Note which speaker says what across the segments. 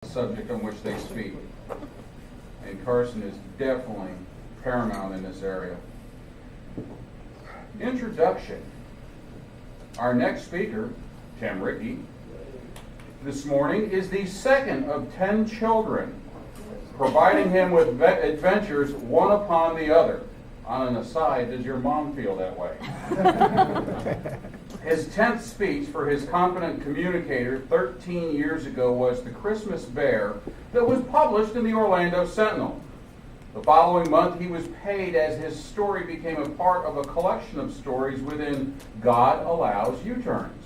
Speaker 1: subject on which they speak. And Carson is definitely paramount in this area. Introduction. Our next speaker, Tim Rickey, this morning is the second of 10 children, providing him with adventures one upon the other. On an aside, does your mom feel that way? His 10th speech for his confident communicator 13 years ago was The Christmas Bear that was published in the Orlando Sentinel. The following month, he was paid as his story became a part of a collection of stories within God Allows U-Turns.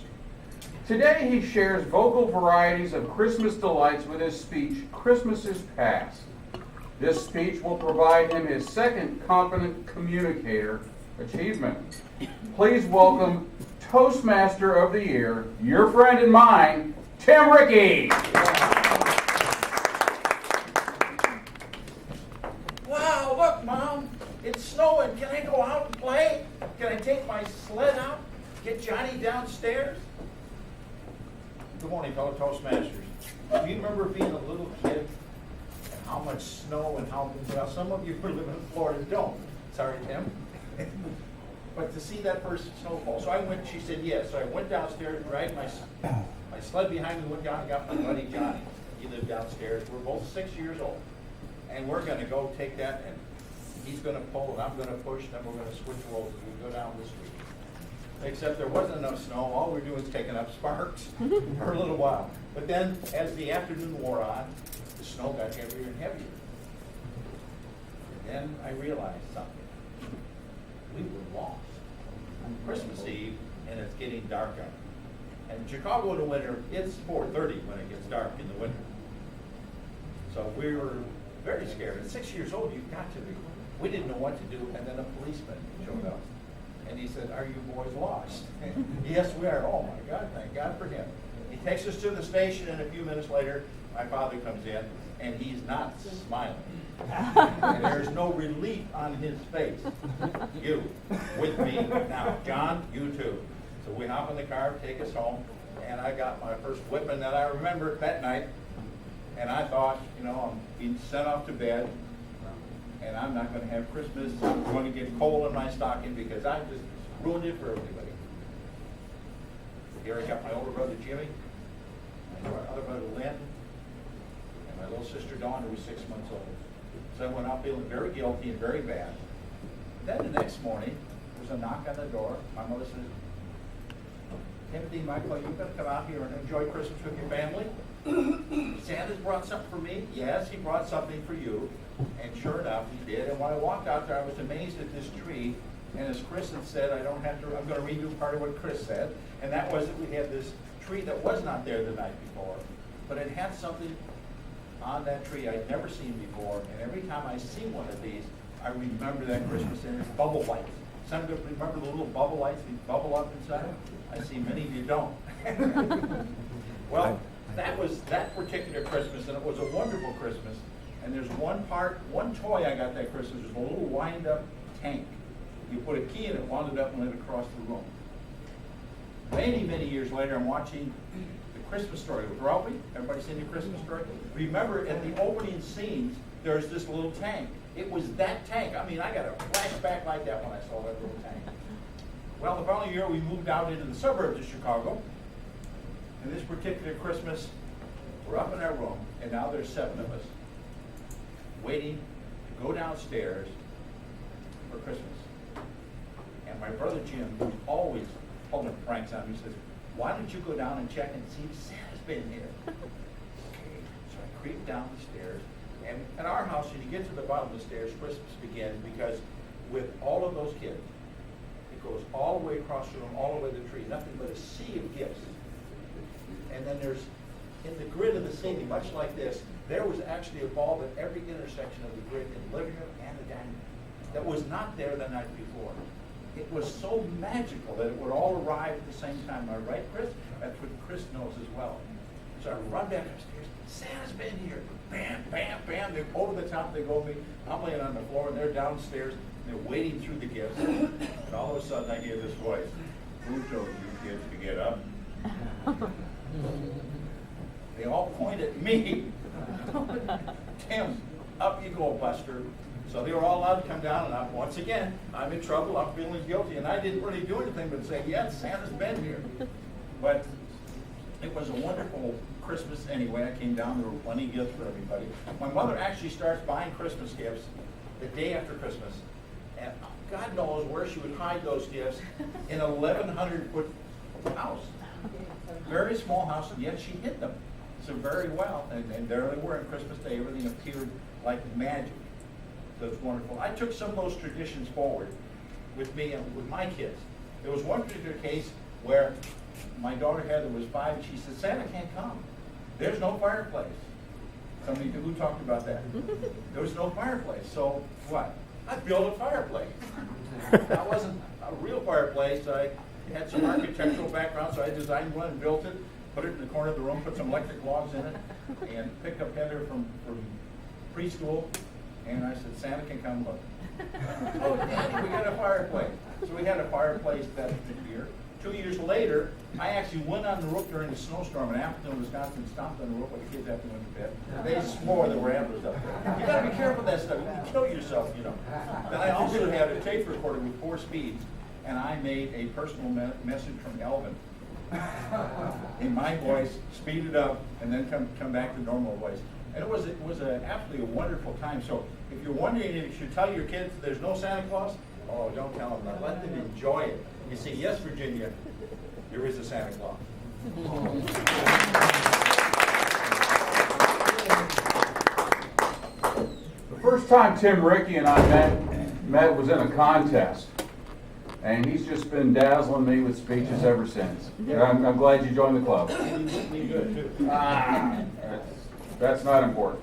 Speaker 1: Today, he shares vocal varieties of Christmas delights with his speech, Christmas is Past. This speech will provide him his second confident communicator achievement. Please welcome Toastmaster of the Year, your friend and mine, Tim Rickey.
Speaker 2: Wow, look, Mom, it's snowing. Can I go out and play? Can I take my sled out? Get Johnny downstairs? Good morning, fellow Toastmasters. Do you remember being a little kid and how much snow and how, well, some of you who live in Florida don't. Sorry, Tim. But to see that first snowfall. So I went, she said yes. So I went downstairs, dragged my sled behind me, went down and got my buddy Johnny. He lived downstairs. We're both 6 years old. And we're going to go take that, and he's going to pull, and I'm going to push, and then we're going to switch roles as we go down the street. Except there wasn't enough snow. All we're doing is taking up sparks for a little while. But then, as the afternoon wore on, the snow got heavier and heavier. And then I realized something. We were lost. On Christmas Eve, and it's getting dark out. And in Chicago in the winter, it's 4:30 when it gets dark in the winter. So we were very scared. At 6 years old, you've got to be. We didn't know what to do, and then a policeman showed up. And he said, "Are you boys lost?" Yes, we are. Oh my God, thank God for him. He takes us to the station, and a few minutes later, my father comes in, and he's not smiling. And there's no relief on his face. You, with me. Now, John, you too. So we hop in the car, take us home, and I got my first whipping that I remember that night. And I thought, I'm being sent off to bed, and I'm not going to have Christmas. I'm going to get coal in my stocking because I just ruined it for everybody. Here I got my older brother Jimmy, my other brother Lynn, and my little sister Dawn, who was 6 months old. So I went out feeling very guilty and very bad. Then the next morning, there's a knock on the door. My mother says, "Timothy, Michael, you going to come out here and enjoy Christmas with your family? Santa's brought something for me." Yes, he brought something for you. And sure enough, he did. And when I walked out there, I was amazed at this tree. And as Chris had said, I'm going to redo part of what Chris said. And that was that we had this tree that was not there the night before. But it had something on that tree I'd never seen before. And every time I see one of these, I remember that Christmas. And it's bubble lights. Some of you remember the little bubble lights that bubble up inside? I see many of you don't. Well, that was that particular Christmas, and it was a wonderful Christmas. And there's one toy I got that Christmas. There's a little wind-up tank. You put a key in it, wound it up, and let it across the room. Many, many years later, I'm watching The Christmas Story with Ralphie. Everybody seen The Christmas Story? Remember, at the opening scenes, there's this little tank. It was that tank. I mean, I got a flashback like that when I saw that little tank. Well, the following year, we moved out into the suburbs of Chicago. And this particular Christmas, we're up in our room, and now there's 7 of us waiting to go downstairs for Christmas. And my brother Jim, who's always pulling pranks on me, says, "Why don't you go down and check and see if Santa's been here?" Okay, so I creep down the stairs. And at our house, when you get to the bottom of the stairs, Christmas begins because with all of those kids, it goes all the way across the room, all the way to the tree, nothing but a sea of gifts. And then there's, in the grid of the ceiling, much like this, there was actually a bulb at every intersection of the grid in the living room and the dining room that was not there the night before. It was so magical that it would all arrive at the same time. Am I right, Chris? That's what Chris knows as well. So I run back upstairs. Santa's been here. Bam, bam, bam. They're over the top. They go to me. I'm laying on the floor, and they're downstairs. And they're wading through the gifts. And all of a sudden, I hear this voice. "Who told you kids to get up?" They all point at me. Tim, up you go, Buster. So they were all allowed to come down, and once again, I'm in trouble, I'm feeling guilty, and I didn't really do anything but say, yes, Santa's been here. But it was a wonderful Christmas anyway. I came down, there were plenty of gifts for everybody. My mother actually starts buying Christmas gifts the day after Christmas, and God knows where she would hide those gifts in a 1,100-foot house. Very small house, and yet she hid them so very well. And there they were on Christmas Day. Everything appeared like magic. So it's wonderful. I took some of those traditions forward with me and with my kids. There was one particular case where my daughter Heather was 5, and she said, Santa can't come. There's no fireplace. Somebody who talked about that? There was no fireplace. So what? I built a fireplace. That wasn't a real fireplace. I had some architectural background, so I designed one and built it, put it in the corner of the room, put some electric logs in it, and picked up Heather from preschool, and I said, Santa can come look. Oh, Daddy, we got a fireplace. So we had a fireplace that year. 2 years later, I actually went on the roof during a snowstorm in Appleton, Wisconsin, stomped on the roof with the kids after they went to bed. They swore there were antlers up there. You gotta be careful with that stuff. You can kill yourself, you know. Then I also had a tape recorder with 4 speeds, and I made a personal message from Elvin in my voice, speed it up, and then come back to normal voice. And it was absolutely a wonderful time. So if you're wondering if you should tell your kids there's no Santa Claus, oh, don't tell them that. Let them enjoy it. You say, yes, Virginia, there is a Santa Claus.
Speaker 1: The first time Tim Rickey and I met was in a contest. And he's just been dazzling me with speeches ever since. I'm glad you joined the club.
Speaker 2: You look me good, too.
Speaker 1: That's not important.